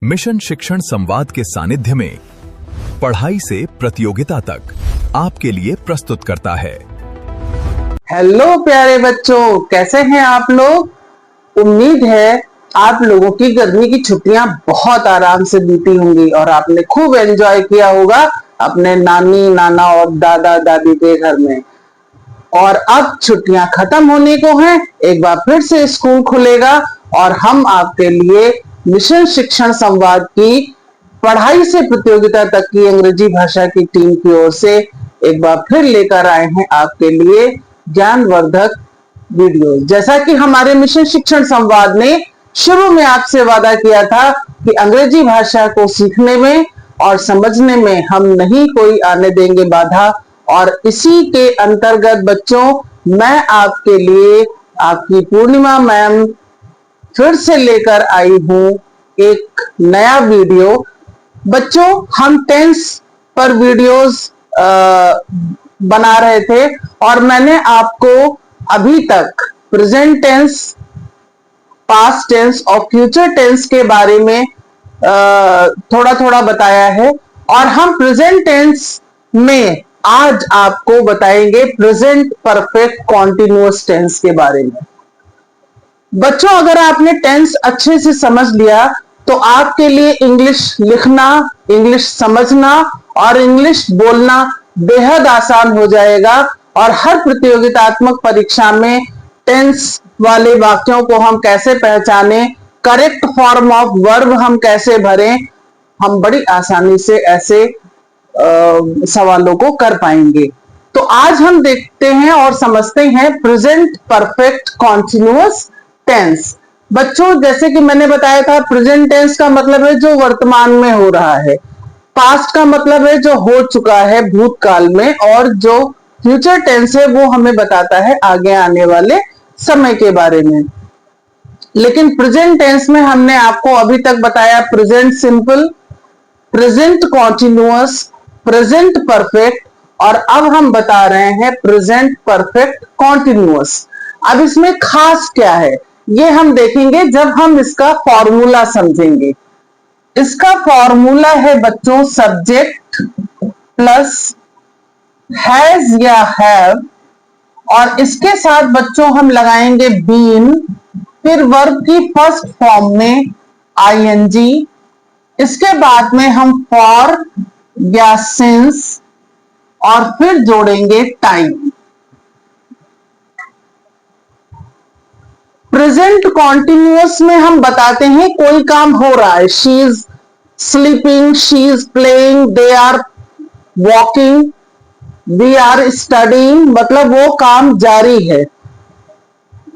Mission शिक्षण संवाद के सानिध्य में पढ़ाई से प्रतियोगिता तक आपके लिए प्रस्तुत करता है। हेलो प्यारे बच्चों, कैसे हैं आप लोग। उम्मीद है आप लोगों की गर्मी की छुट्टियां बहुत आराम से बीती होंगी और आपने खूब एंजॉय किया होगा अपने नानी नाना और दादा दादी के घर में। और अब छुट्टियां खत्म होने को हैं, एक बार फिर से स्कूल खुलेगा और हम आपके लिए मिशन शिक्षण संवाद की पढ़ाई से प्रतियोगिता तक की अंग्रेजी भाषा की टीम की ओर से एक बार फिर लेकर आए हैं आपके लिए ज्ञानवर्धक वीडियो। जैसा कि हमारे मिशन शिक्षण संवाद ने शुरू में आपसे वादा किया था कि अंग्रेजी भाषा को सीखने में और समझने में हम नहीं कोई आने देंगे बाधा, और इसी के अंतर्गत बच्चों मैं आपके लिए आपकी पूर्णिमा मैम फिर से लेकर आई हूं एक नया वीडियो। बच्चों हम टेंस पर वीडियोस बना रहे थे और मैंने आपको अभी तक प्रेजेंट टेंस, पास्ट टेंस और फ्यूचर टेंस के बारे में थोड़ा थोड़ा बताया है, और हम प्रेजेंट टेंस में आज आपको बताएंगे प्रेजेंट परफेक्ट कॉन्टिन्यूअस टेंस के बारे में। बच्चों अगर आपने टेंस अच्छे से समझ लिया तो आपके लिए इंग्लिश लिखना, इंग्लिश समझना और इंग्लिश बोलना बेहद आसान हो जाएगा। और हर प्रतियोगितात्मक परीक्षा में टेंस वाले वाक्यों को हम कैसे पहचानें, करेक्ट फॉर्म ऑफ वर्ब हम कैसे भरें, हम बड़ी आसानी से ऐसे सवालों को कर पाएंगे। तो आज हम देखते हैं और समझते हैं प्रेजेंट परफेक्ट कॉन्टिन्यूअस टेंस। बच्चों जैसे कि मैंने बताया था, प्रेजेंट टेंस का मतलब है जो वर्तमान में हो रहा है, पास्ट का मतलब है जो हो चुका है भूतकाल में, और जो फ्यूचर टेंस है वो हमें बताता है आगे आने वाले समय के बारे में। लेकिन प्रेजेंट टेंस में हमने आपको अभी तक बताया present simple, present continuous, present perfect, और अब हम बता रहे हैं प्रेजेंट परफेक्ट कॉन्टिन्यूअस। अब इसमें खास क्या है ये हम देखेंगे जब हम इसका फॉर्मूला समझेंगे। इसका फॉर्मूला है बच्चों सब्जेक्ट प्लस हैज या हैव, और इसके साथ बच्चों हम लगाएंगे बीन, फिर वर्ब की फर्स्ट फॉर्म में आईएनजी, इसके बाद में हम फॉर या सिंस, और फिर जोड़ेंगे टाइम। प्रेजेंट कॉन्टिन्यूअस में हम बताते हैं कोई काम हो रहा है, she is sleeping, she is playing, they are walking, we are studying, मतलब वो काम जारी है।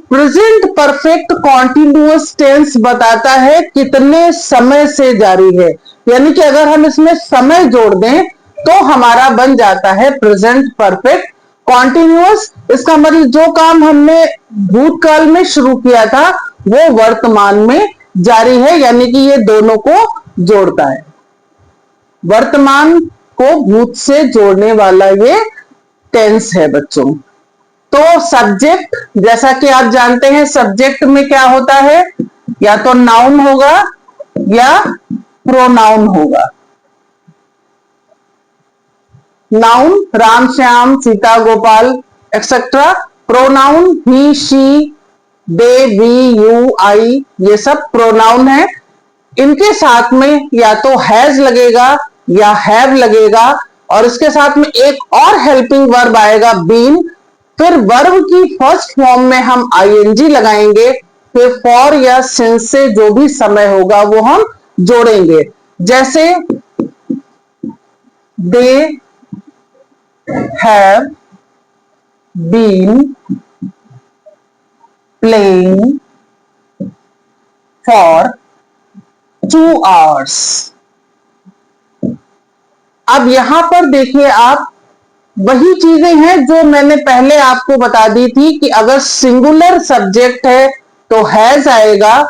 प्रेजेंट परफेक्ट कॉन्टिन्यूअस टेंस बताता है कितने समय से जारी है, यानी कि अगर हम इसमें समय जोड़ दें तो हमारा बन जाता है प्रेजेंट परफेक्ट कॉन्टिन्यूअस। इसका मतलब जो काम हमने भूतकाल में शुरू किया था वो वर्तमान में जारी है, यानी कि ये दोनों को जोड़ता है, वर्तमान को भूत से जोड़ने वाला ये टेंस है बच्चों। तो सब्जेक्ट, जैसा कि आप जानते हैं सब्जेक्ट में क्या होता है, या तो नाउन होगा या प्रोनाउन होगा। Noun Ram Shyam Sita Gopal etcetera, pronoun he she they we you I, ये सब प्रोनाउन है। इनके साथ में या तो हैज लगेगा या हैव लगेगा, और इसके साथ में एक और हेल्पिंग वर्ब आएगा बीन, फिर वर्ब की फर्स्ट फॉर्म में हम आईएनजी लगाएंगे, फिर फॉर या सिंस से जो भी समय होगा वो हम जोड़ेंगे। जैसे दे have been playing for 2 hours। अब यहां पर देखिए आप, वही चीजें हैं जो मैंने पहले आपको बता दी थी कि अगर सिंगुलर सब्जेक्ट है तो हैज आएगा,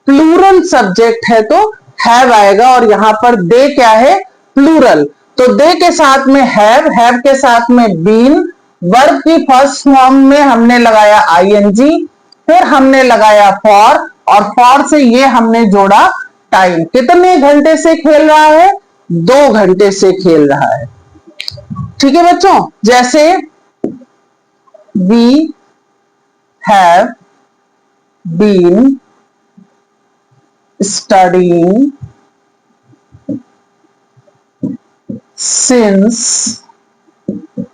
प्लूरल सब्जेक्ट है तो हैव आएगा, और यहां पर दे क्या है, प्लूरल। तो दे के साथ में हैव के साथ में बीन, वर्ब की फर्स्ट फॉर्म में हमने लगाया आईएनजी, फिर हमने लगाया फॉर, और फॉर से ये हमने जोड़ा टाइम, कितने घंटे से खेल रहा है? 2 घंटे से खेल रहा है। ठीक है बच्चों, जैसे we have been studying since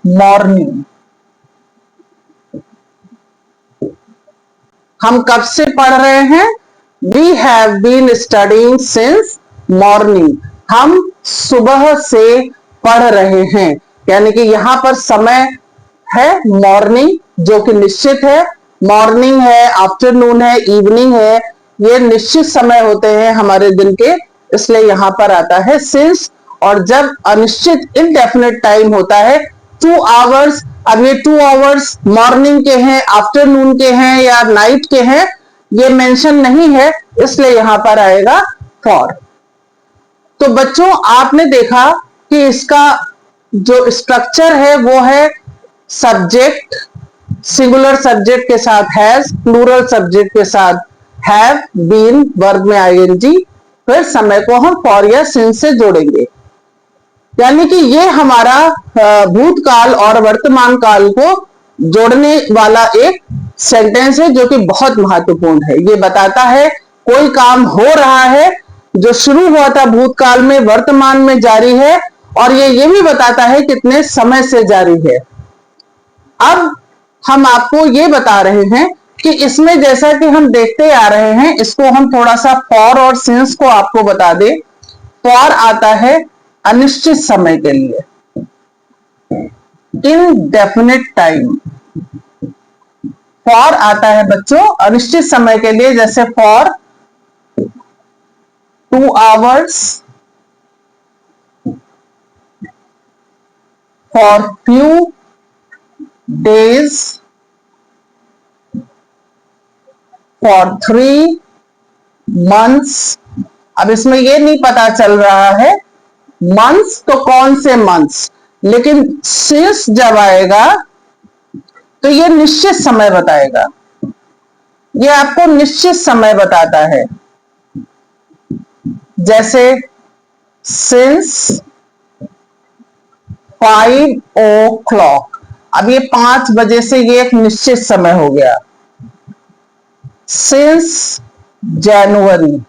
morning. हम कब से पढ़ रहे हैं? We have been studying since morning. हम सुबह से पढ़ रहे हैं, यानी कि यहां पर समय है मॉर्निंग, जो कि निश्चित है। मॉर्निंग है, आफ्टरनून है, इवनिंग है, ये निश्चित समय होते हैं हमारे दिन के, इसलिए यहां पर आता है सिंस। और जब अनिश्चित इनडेफिनेट टाइम होता है 2 आवर्स, अब ये 2 आवर्स मॉर्निंग के हैं, आफ्टरनून के हैं या नाइट के हैं, ये मेंशन नहीं है, इसलिए यहां पर आएगा फॉर। तो बच्चों आपने देखा कि इसका जो स्ट्रक्चर है वो है सब्जेक्ट, सिंगुलर सब्जेक्ट के साथ हैज, प्लूरल सब्जेक्ट के साथ हैव, बीन, वर्ब में आईएनजी, फिर समय को हम फॉर या सिंस से जोड़ेंगे। यानी कि ये हमारा भूतकाल और वर्तमान काल को जोड़ने वाला एक सेंटेंस है, जो कि बहुत महत्वपूर्ण है। ये बताता है कोई काम हो रहा है जो शुरू हुआ था भूतकाल में, वर्तमान में जारी है, और ये भी बताता है कितने समय से जारी है। अब हम आपको ये बता रहे हैं कि इसमें जैसा कि हम देखते आ रहे हैं, इसको हम थोड़ा सा फॉर और सिंस को आपको बता दें। फॉर आता है अनिश्चित समय के लिए, इनडेफिनिट टाइम। फॉर आता है बच्चों अनिश्चित समय के लिए, जैसे for 2 hours, for few days, for 3 months. अब इसमें यह नहीं पता चल रहा है मंथ्स तो कौन से मंथ्स, लेकिन सिंस जब आएगा तो यह निश्चित समय बताएगा, यह आपको निश्चित समय बताता है। जैसे सिंस 5 o'clock, अब ये 5 बजे से ये एक निश्चित समय हो गया। सिंस जनवरी,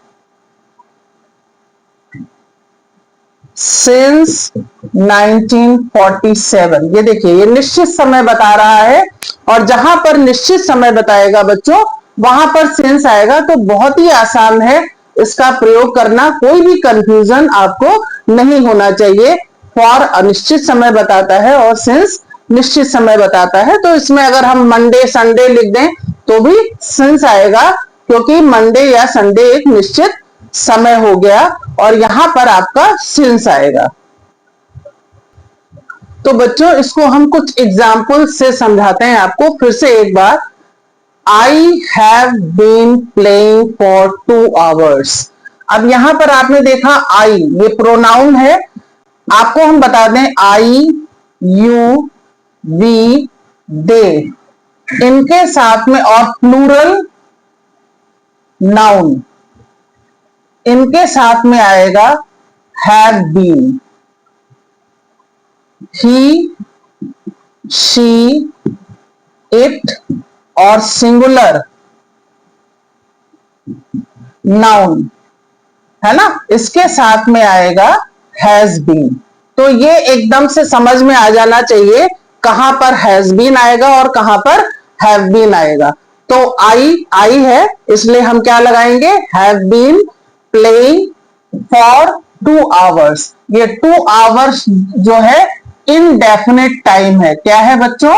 सिंस 1947, ये देखिए ये निश्चित समय बता रहा है। और जहां पर निश्चित समय बताएगा बच्चों, वहां पर सिंस आएगा, तो बहुत ही आसान है इसका प्रयोग करना, कोई भी कंफ्यूजन आपको नहीं होना चाहिए। फॉर अनिश्चित समय बताता है और सिंस निश्चित समय बताता है। तो इसमें अगर हम मंडे संडे लिख दें तो भी सिंस आएगा, क्योंकि मंडे या संडे एक निश्चित समय हो गया, और यहां पर आपका सिंस आएगा। तो बच्चों इसको हम कुछ एग्जाम्पल से समझाते हैं आपको फिर से एक बार। I have been playing for 2 hours। अब यहां पर आपने देखा I, ये प्रोनाउन है। आपको हम बता दें I, you, we, they, इनके साथ में, और प्लूरल नाउन, इनके साथ में आएगा have been, he, she, it, और सिंगुलर नाउन है ना, इसके साथ में आएगा हैज बीन। तो ये एकदम से समझ में आ जाना चाहिए कहां पर हैज बीन आएगा और कहां पर हैव बीन आएगा। तो आई है, इसलिए हम क्या लगाएंगे, have been playing for 2 hours. ये 2 आवर्स जो है इनडेफिनेट टाइम है। क्या है बच्चों?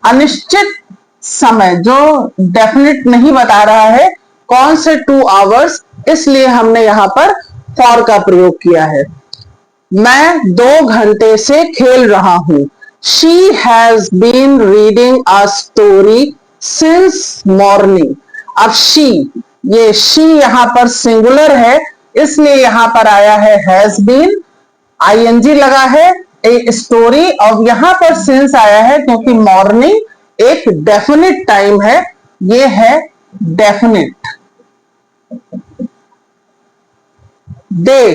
अनिश्चित समय, जो डेफिनेट नहीं बता रहा है कौन से 2 आवर्स, इसलिए हमने यहां पर फॉर का प्रयोग किया है। मैं 2 घंटे से खेल रहा हूं। She has been reading a story since morning. अब शी, ये शी यहां पर सिंगुलर है, इसलिए यहां पर आया है हैज बीन, आईएनजी लगा है, ए स्टोरी, और यहां पर सिंस आया है क्योंकि मॉर्निंग एक डेफिनिट टाइम है, ये है डेफिनिट। दे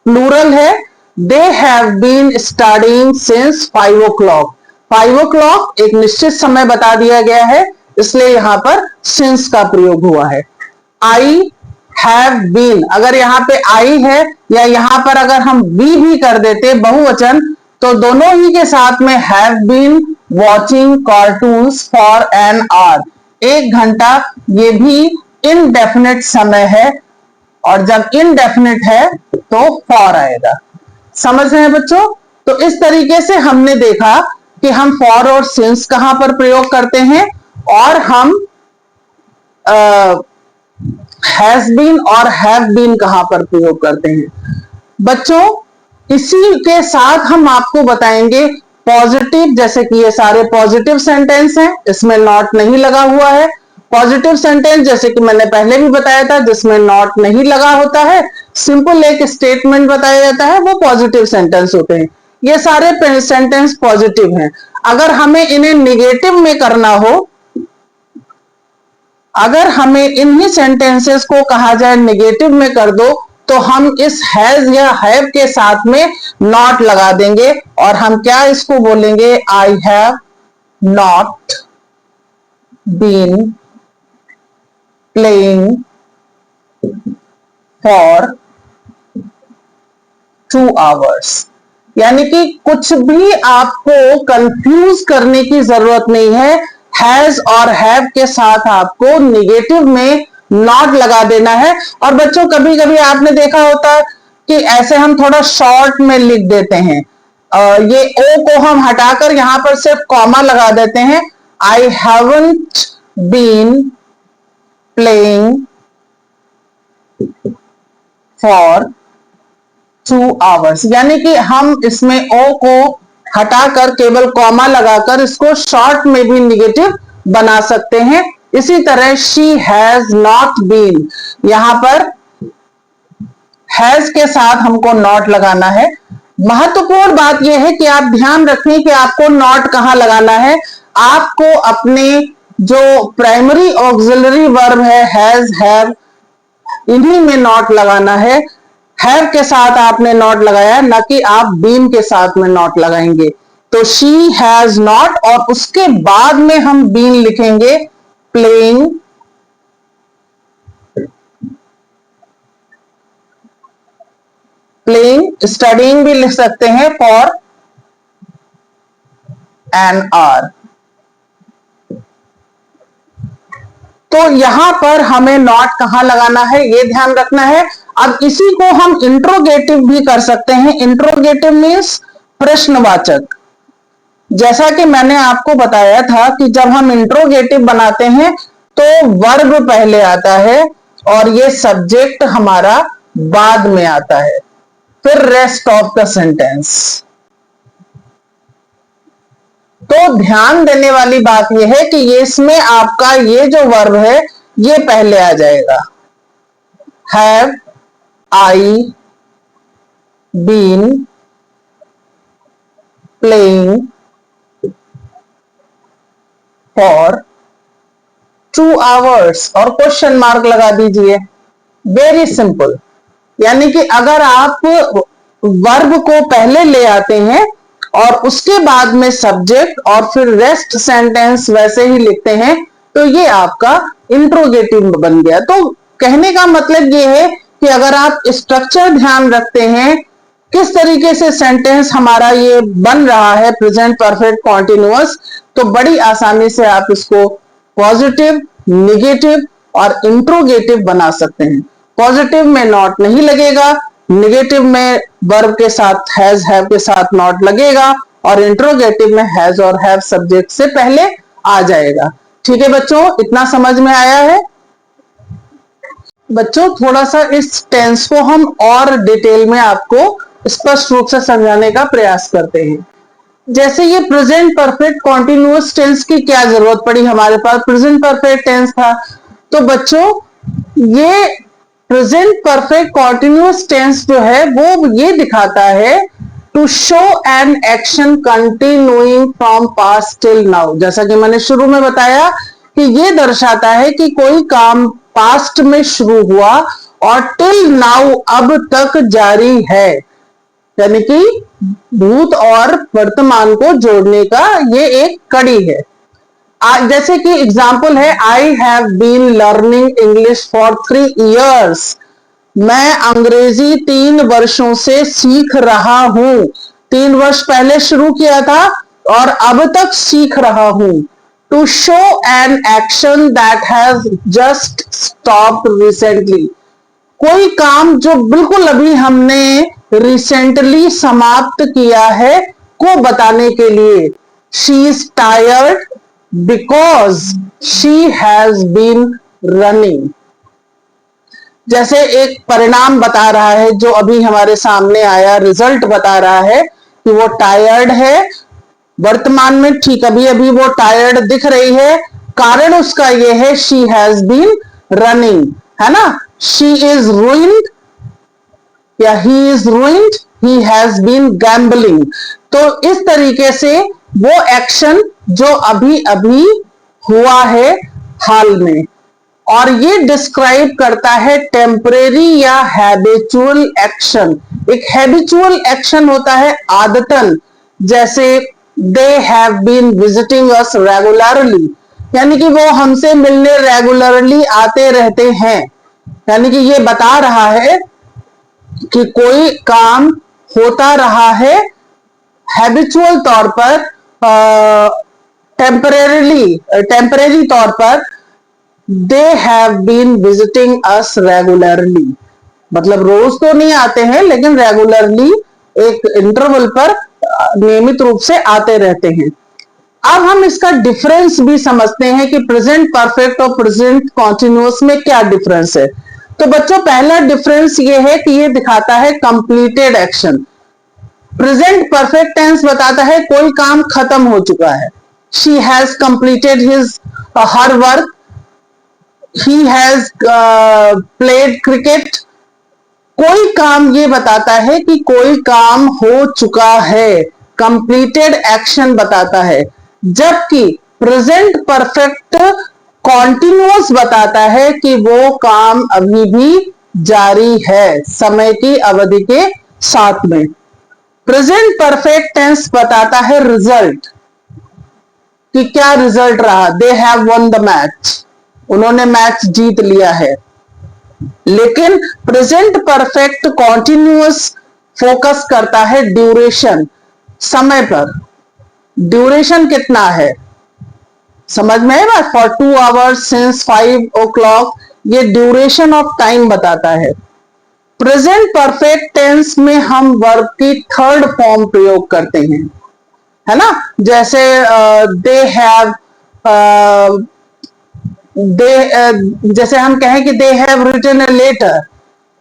प्लूरल है, they have been studying since 5 o'clock। 5 o'clock एक निश्चित समय बता दिया गया है, इसलिए यहां पर सिंस का प्रयोग हुआ है। आई हैव बीन, अगर यहाँ पे आई है या यहां पर अगर हम बी भी कर देते बहुवचन, तो दोनों ही के साथ में have been watching cartoons for an hour. 1 घंटा ये भी इनडेफिनेट समय है, और जब इनडेफिनेट है तो फॉर आएगा। समझ रहे हैं बच्चों? तो इस तरीके से हमने देखा कि हम फॉर और सिंस कहां पर प्रयोग करते हैं, और हम हैज बीन और हैव बीन कहां पर प्रयोग करते हैं। बच्चों इसी के साथ हम आपको बताएंगे पॉजिटिव, जैसे कि ये सारे पॉजिटिव सेंटेंस हैं, इसमें नॉट नहीं लगा हुआ है। पॉजिटिव सेंटेंस जैसे कि मैंने पहले भी बताया था, जिसमें नॉट नहीं लगा होता है, सिंपल एक स्टेटमेंट बताया जाता है, वो पॉजिटिव सेंटेंस होते हैं। ये सारे सेंटेंस पॉजिटिव हैं। अगर हमें इन्हें निगेटिव में करना हो, अगर हमें इन्हीं सेंटेंसेस को कहा जाए निगेटिव में कर दो, तो हम इस हैज या हैव के साथ में नॉट लगा देंगे, और हम क्या इसको बोलेंगे, I have not been playing for 2 hours। यानी कि कुछ भी आपको कंफ्यूज करने की जरूरत नहीं है, हैज और हैव के साथ आपको निगेटिव में नॉट लगा देना है। और बच्चों कभी कभी आपने देखा होता है कि ऐसे हम थोड़ा शॉर्ट में लिख देते हैं, ये ओ को हम हटाकर यहां पर सिर्फ कॉमा लगा देते हैं, I haven't been playing for 2 hours। यानी कि हम इसमें ओ को हटाकर केवल कॉमा लगाकर इसको शॉर्ट में भी निगेटिव बना सकते हैं। इसी तरह शी हैज नॉट बीन, यहां पर हैज के साथ हमको नॉट लगाना है। महत्वपूर्ण बात यह है कि आप ध्यान रखें कि आपको नॉट कहां लगाना है। आपको अपने जो प्राइमरी ऑक्सिलरी वर्ब है हैज हैव, इन्हीं में नॉट लगाना है। हैव के साथ आपने नॉट लगाया, ना कि आप बीन के साथ में नॉट लगाएंगे। तो शी हैज नॉट, और उसके बाद में हम बीन लिखेंगे प्लेइंग स्टडीइंग भी लिख सकते हैं फॉर एन आवर। तो यहां पर हमें नॉट कहां लगाना है ये ध्यान रखना है। अब इसी को हम इंट्रोगेटिव भी कर सकते हैं। इंट्रोगेटिव मीन्स प्रश्नवाचक। जैसा कि मैंने आपको बताया था कि जब हम इंट्रोगेटिव बनाते हैं तो वर्ब पहले आता है और ये सब्जेक्ट हमारा बाद में आता है, फिर रेस्ट ऑफ द सेंटेंस। तो ध्यान देने वाली बात यह है कि ये इसमें आपका ये जो वर्ब है ये पहले आ जाएगा। Have I been playing for 2 hours और क्वेश्चन मार्क लगा दीजिए। Very simple. यानी कि अगर आप वर्ब को पहले ले आते हैं और उसके बाद में सब्जेक्ट और फिर रेस्ट सेंटेंस वैसे ही लिखते हैं, तो ये आपका इंट्रोगेटिव बन गया। तो कहने का मतलब ये है कि अगर आप स्ट्रक्चर ध्यान रखते हैं, किस तरीके से सेंटेंस हमारा ये बन रहा है प्रेजेंट परफेक्ट कॉन्टिन्यूअस, तो बड़ी आसानी से आप इसको पॉजिटिव, निगेटिव और इंट्रोगेटिव बना सकते हैं। पॉजिटिव में नॉट नहीं लगेगा, निगेटिव में वर्ब के साथ हैज हैव के साथ नॉट लगेगा, और इंट्रोगेटिव में हैज और हैव सब्जेक्ट से पहले आ जाएगा। ठीक है बच्चों, इतना समझ में आया है? बच्चों थोड़ा सा इस टेंस को हम और डिटेल में आपको स्पष्ट रूप से समझाने का प्रयास करते हैं। जैसे ये प्रेजेंट परफेक्ट कॉन्टिन्यूअस टेंस की क्या जरूरत पड़ी, हमारे पास प्रेजेंट परफेक्ट टेंस था। तो बच्चों ये प्रेजेंट परफेक्ट कॉन्टिन्यूअस टेंस जो है वो ये दिखाता है to show an action continuing from past till now. जैसा कि मैंने शुरू में बताया कि ये दर्शाता है कि कोई काम पास्ट में शुरू हुआ और टिल नाउ अब तक जारी है, यानी कि भूत और वर्तमान को जोड़ने का ये एक कड़ी है। जैसे कि एग्जाम्पल है, I have been learning English for 3 years। मैं अंग्रेजी 3 वर्षों से सीख रहा हूं। 3 वर्ष पहले शुरू किया था और अब तक सीख रहा हूं। To show an action that has just stopped recently. कोई काम जो बिल्कुल अभी हमने रिसेंटली समाप्त किया है को बताने के लिए। She is tired because she has been running. जैसे एक परिणाम बता रहा है जो अभी हमारे सामने आया, रिजल्ट बता रहा है कि वो टायर्ड है। वर्तमान में ठीक अभी अभी वो टायर्ड दिख रही है, कारण उसका ये है शी हैज बीन रनिंग, है ना। शी इज रूइंड या he is ruined, he has been gambling. तो इस तरीके से वो एक्शन जो अभी अभी हुआ है हाल में, और ये डिस्क्राइब करता है टेम्परेरी या हैबिचुअल एक्शन। एक हैबिचुअल एक्शन होता है आदतन, जैसे they have been visiting us regularly, यानी कि वो हमसे मिलने रेगुलरली आते रहते हैं। यानी कि ये बता रहा है कि कोई काम होता रहा है हैबिचुअल तौर पर, टेम्परेरी तौर पर। They have been visiting us regularly, मतलब रोज तो नहीं आते हैं लेकिन रेगुलरली एक इंटरवल पर नियमित रूप से आते रहते हैं। अब हम इसका डिफरेंस भी समझते हैं कि प्रेजेंट परफेक्ट और प्रेजेंट कॉन्टिन्यूअस में क्या डिफरेंस है। तो बच्चों पहला डिफरेंस ये है कि ये दिखाता है completed action. Present perfect tense बताता है कोई काम खत्म हो चुका है। She has completed her work, he has played cricket. कोई काम ये बताता है कि कोई काम हो चुका है, कंप्लीटेड एक्शन बताता है। जबकि प्रेजेंट परफेक्ट कॉन्टिन्यूअस बताता है कि वो काम अभी भी जारी है समय की अवधि के साथ में। प्रेजेंट परफेक्ट टेंस बताता है रिजल्ट, कि क्या रिजल्ट रहा। They have one the match, उन्होंने मैच जीत लिया है। लेकिन प्रेजेंट परफेक्ट कॉन्टिन्यूअस फोकस करता है ड्यूरेशन, समय पर। ड्यूरेशन कितना है, समझ में है बात। फॉर 2 hours सिंस 5 o'clock, ये ड्यूरेशन ऑफ टाइम बताता है। प्रेजेंट परफेक्ट टेंस में हम वर्ब की थर्ड फॉर्म प्रयोग करते हैं, है ना। जैसे दे हैव, जैसे हम कहें कि they have written a letter,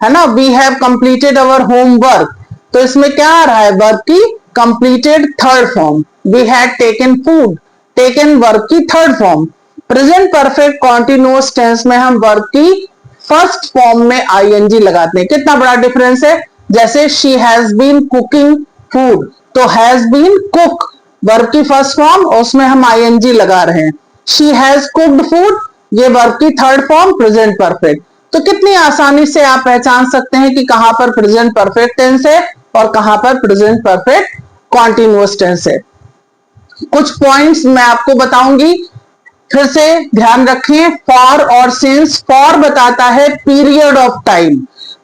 है ना। We have completed our homework, तो इसमें क्या आ रहा है, वर्ब की completed third form. We had taken food, taken verb की third form. Present perfect continuous tense में हम वर्ब की फर्स्ट फॉर्म में आईएनजी लगाते हैं। कितना बड़ा डिफरेंस है। जैसे she has been cooking food, तो हैज बीन कुक वर्ब की फर्स्ट फॉर्म, उसमें हम आईएनजी लगा रहे हैं। शी हैज कुक्ड फूड, ये वर्ब की थर्ड फॉर्म प्रेजेंट परफेक्ट। तो कितनी आसानी से आप पहचान सकते हैं कि कहां पर प्रेजेंट परफेक्ट टेंस है और कहां पर प्रेजेंट परफेक्ट कॉन्टिन्यूअस टेंस है। कुछ पॉइंट्स मैं आपको बताऊंगी, फिर से ध्यान रखें। फॉर और सिंस, फॉर बताता है पीरियड ऑफ टाइम,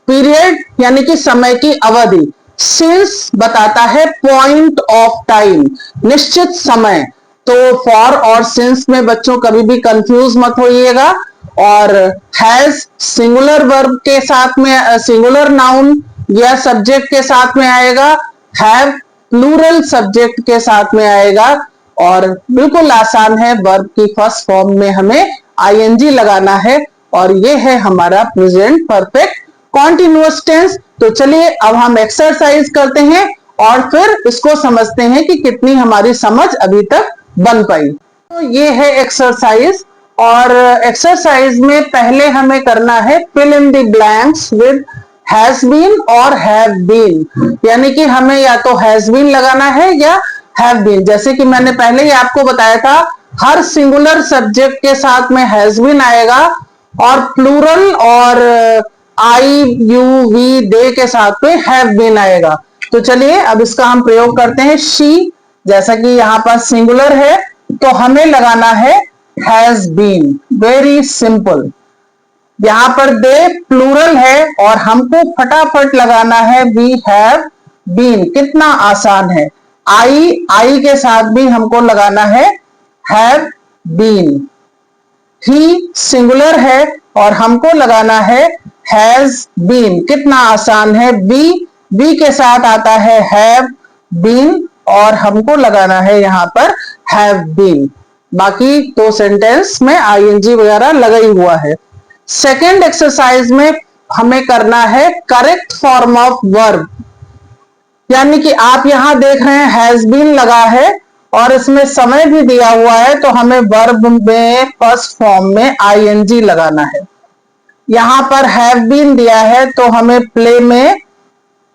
पीरियड यानी कि समय की अवधि। सिंस बताता है पॉइंट ऑफ टाइम, निश्चित समय। तो फॉर और सिंस में बच्चों कभी भी कंफ्यूज मत होइएगा। और हैज सिंगुलर वर्ब के साथ में, सिंगुलर नाउन या सब्जेक्ट के साथ में आएगा। हैव प्लूरल सब्जेक्ट के साथ में आएगा। और बिल्कुल आसान है, वर्ब की फर्स्ट फॉर्म में हमें आईएनजी लगाना है, और ये है हमारा प्रेजेंट परफेक्ट कॉन्टिन्यूअस टेंस। तो चलिए अब हम एक्सरसाइज करते हैं और फिर इसको समझते हैं कि कितनी हमारी समझ अभी तक बन पाई। तो ये है एक्सरसाइज, और एक्सरसाइज में पहले हमें करना है fill in the blanks with has been और हैव बीन, यानी कि हमें या तो हैज बीन लगाना है या हैव बीन। जैसे कि मैंने पहले ही आपको बताया था, हर सिंगुलर सब्जेक्ट के साथ में हैज बीन आएगा, और प्लूरल और आई यू वी दे के साथ में हैव बीन आएगा। तो चलिए अब इसका हम प्रयोग करते हैं। शी, जैसा कि यहाँ पर सिंगुलर है तो हमें लगाना है हैज बीन। Very simple. यहाँ पर दे प्लूरल है और हमको फटाफट लगाना है वी हैव बीन। कितना आसान है। आई के साथ भी हमको लगाना है हैव बीन। ही सिंगुलर है और हमको लगाना है हैज बीन। कितना आसान है। बी के साथ आता है हैव बीन और हमको लगाना है यहां पर हैव बीन। बाकी तो सेंटेंस में आईएनजी वगैरह लगा ही हुआ है। सेकेंड एक्सरसाइज में हमें करना है करेक्ट फॉर्म ऑफ वर्ब, यानी कि आप यहां देख रहे हैं हैज बीन लगा है और इसमें समय भी दिया हुआ है, तो हमें वर्ब में फर्स्ट फॉर्म में आईएनजी लगाना है। यहां पर हैव बीन दिया है तो हमें प्ले में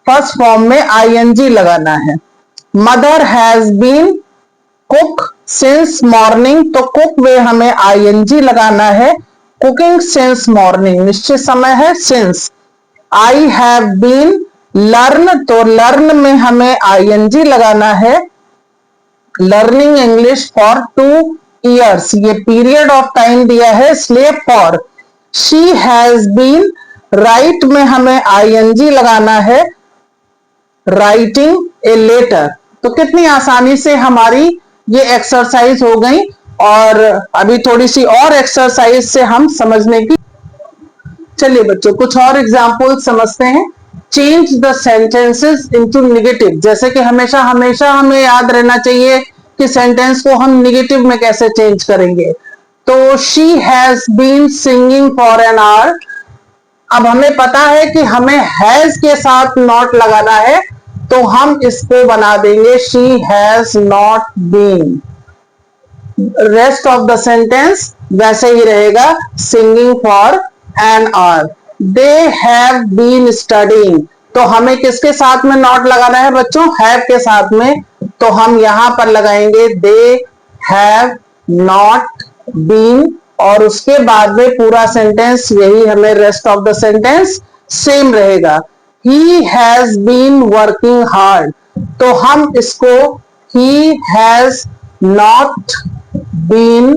फर्स्ट फॉर्म में आईएनजी लगाना है। Mother has been cook since morning, तो कुक में हमें आईएनजी लगाना है। कुकिंग सिंस मॉर्निंग निश्चित समय है since. I have been learn, तो लर्न में हमें आईएनजी लगाना है। लर्निंग इंग्लिश फॉर 2 years, ये पीरियड ऑफ टाइम दिया है इसलिए for. She has been write में हमें आईएनजी लगाना है राइटिंग ए लेटर। तो कितनी आसानी से हमारी ये एक्सरसाइज हो गई। और अभी थोड़ी सी और एक्सरसाइज से हम समझने की, चलिए बच्चों कुछ और एग्जाम्पल समझते हैं। Change the sentences into negative, जैसे कि हमेशा हमेशा हमें याद रहना चाहिए कि सेंटेंस को हम नेगेटिव में कैसे चेंज करेंगे। तो she has been singing for an hour. अब हमें पता है कि हमें हैज के साथ नॉट लगाना है, तो हम इसको बना देंगे she has not been. Rest of the sentence वैसे ही रहेगा singing for an hour. They have been studying, तो हमें किसके साथ में नॉट लगाना है बच्चों, हैव के साथ में। तो हम यहां पर लगाएंगे दे हैव नॉट बीन और उसके बाद में पूरा सेंटेंस यही हमें rest of the sentence same रहेगा। He has been working hard, तो हम इसको he has not been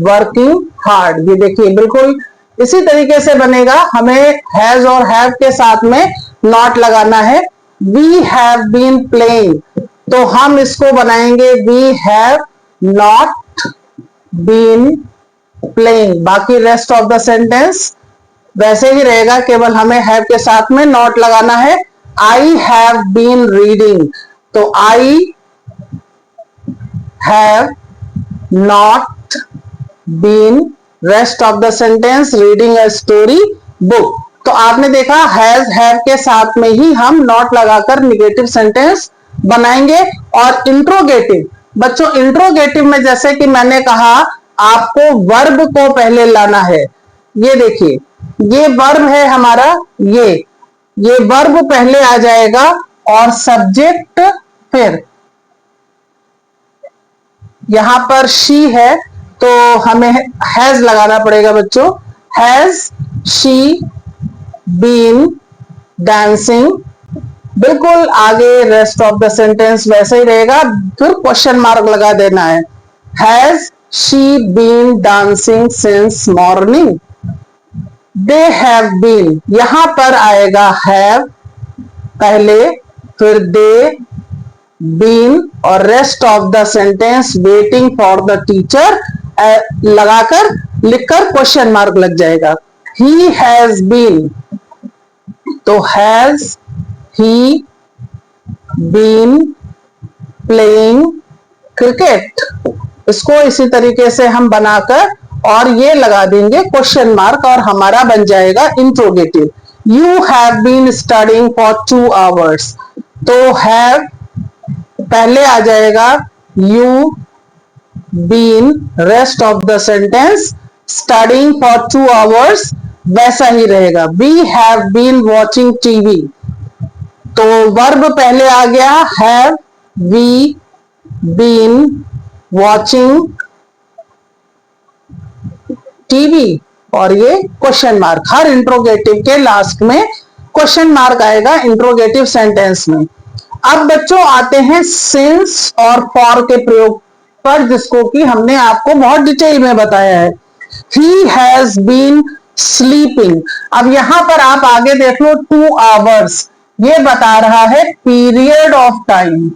working hard, ये देखिए बिल्कुल इसी तरीके से बनेगा। हमें हैज और हैव के साथ में नॉट लगाना है। वी हैव बीन प्लेइंग, तो हम इसको बनाएंगे we have not been playing. बाकी रेस्ट ऑफ द सेंटेंस वैसे ही रहेगा, केवल हमें हैव के साथ में नॉट लगाना है। आई हैव बीन रीडिंग, तो I have not been rest of the sentence reading a story book. तो आपने देखा हैज हैव के साथ में ही हम नॉट लगाकर निगेटिव सेंटेंस बनाएंगे। और इंट्रोगेटिव, बच्चों इंट्रोगेटिव में जैसे कि मैंने कहा आपको वर्ब को पहले लाना है। ये देखिए ये वर्ब है हमारा, ये वर्ब पहले आ जाएगा और सब्जेक्ट फिर। यहां पर शी है तो हमें हैज लगाना पड़ेगा बच्चों। हैज शी बीन डांसिंग, बिल्कुल आगे रेस्ट ऑफ द सेंटेंस वैसे ही रहेगा, फिर क्वेश्चन मार्क लगा देना है। Has she been dancing since morning. They have been, यहां पर आएगा हैव पहले फिर दे बीन और rest of the sentence waiting for the teacher लगाकर लिखकर क्वेश्चन मार्क लग जाएगा। ही हैज बीन, तो has he been playing cricket, इसको इसी तरीके से हम बनाकर और ये लगा देंगे क्वेश्चन मार्क और हमारा बन जाएगा interrogative. You have been studying for 2 hours, तो हैव पहले आ जाएगा you been rest of the sentence studying for 2 hours वैसा ही रहेगा। We have been watching TV, तो वर्ब पहले आ गया have we been watching TV और ये क्वेश्चन मार्क, हर इंट्रोगेटिव के लास्ट में क्वेश्चन मार्क आएगा इंट्रोगेटिव सेंटेंस में। अब बच्चों आते हैं सिंस और फॉर के प्रयोग पर, जिसको कि हमने आपको बहुत डिटेल में बताया है। ही हैज बीन स्लीपिंग, अब यहां पर आप आगे देख लो 2 आवर्स, ये बता रहा है पीरियड ऑफ टाइम।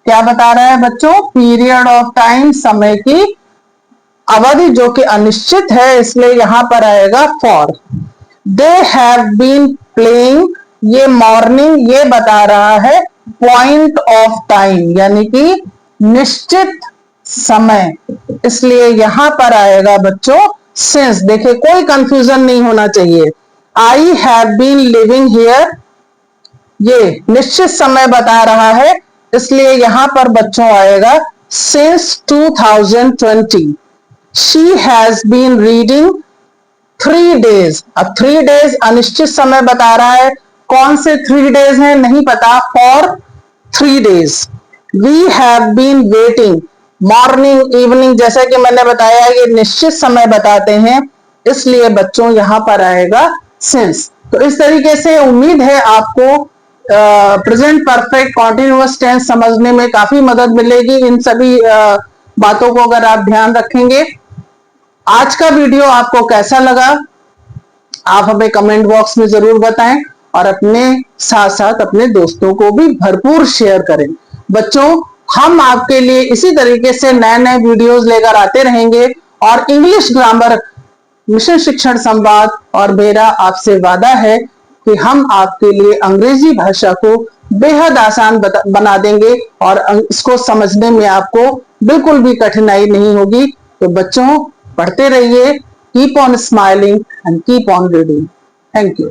क्या बता रहा है बच्चों? पीरियड ऑफ टाइम, समय की अवधि जो कि अनिश्चित है, इसलिए यहां पर आएगा for. They have been playing, ये मॉर्निंग, ये बता रहा है पॉइंट ऑफ टाइम यानी कि निश्चित समय, इसलिए यहां पर आएगा बच्चों सिंस। देखिए कोई कंफ्यूजन नहीं होना चाहिए। I have been living here, ये निश्चित समय बता रहा है, इसलिए यहां पर बच्चों आएगा since 2020। She has been reading 3 days, अब 3 days अनिश्चित समय बता रहा है, कौन से 3 days हैं नहीं पता, for 3 days। We have been waiting, morning evening जैसा कि मैंने बताया ये निश्चित समय बताते हैं, इसलिए बच्चों यहां पर आएगा सिंस। तो इस तरीके से उम्मीद है आपको प्रेजेंट परफेक्ट कॉन्टिन्यूअस टेंस समझने में काफी मदद मिलेगी। इन सभी बातों को अगर आप ध्यान रखेंगे। आज का वीडियो आपको कैसा लगा आप हमें कमेंट बॉक्स में जरूर बताएं और अपने साथ साथ अपने दोस्तों को भी भरपूर शेयर करें। बच्चों हम आपके लिए इसी तरीके से नए नए वीडियोस लेकर आते रहेंगे और इंग्लिश ग्रामर मिशन शिक्षण संवाद और मेरा आपसे वादा है कि हम आपके लिए अंग्रेजी भाषा को बेहद आसान बना देंगे और इसको समझने में आपको बिल्कुल भी कठिनाई नहीं होगी। तो बच्चों पढ़ते रहिए, keep on smiling and keep on reading. Thank you.